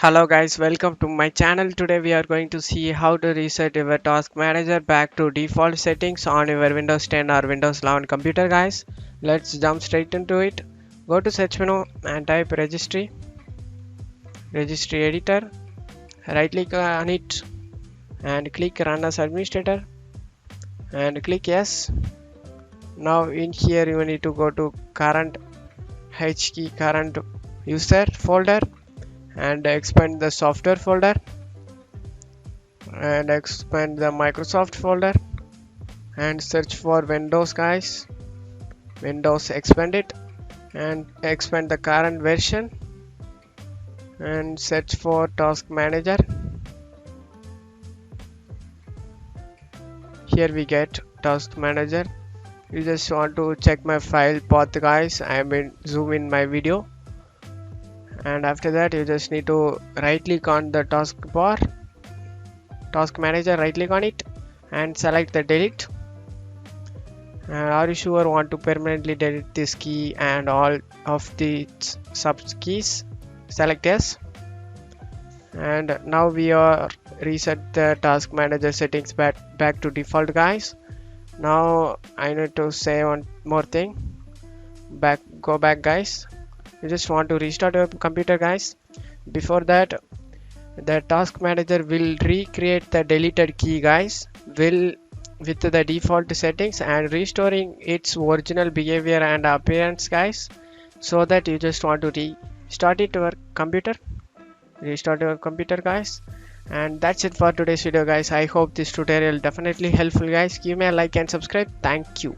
Hello guys, welcome to my channel. Today we are going to see how to reset your task manager back to default settings on your Windows 10 or Windows 11 computer guys. Let's jump straight into it. Go to search menu and type registry editor. Right click on it and click run as administrator and click yes. Now in here you need to go to current current user folder and expand the software folder and expand the Microsoft folder and search for Windows guys. Windows, expand it and expand the current version and search for task manager. Here we get task manager. You just want to check my file path guys. I mean zoom in my video, and after that you just need to right click on the taskbar, task manager, right click on it and select the delete. Are you sure want to permanently delete this key and all of the sub keys? Select yes. And now we are reset the task manager settings back to default guys. Now I need to say one more thing. Go back guys. You just want to restart your computer guys. Before that, the task manager will recreate the deleted key guys with the default settings and restoring its original behavior and appearance guys, so that you just want to restart your computer guys. And that's it for today's video guys. I hope this tutorial definitely helpful guys. Give me a like and subscribe. Thank you.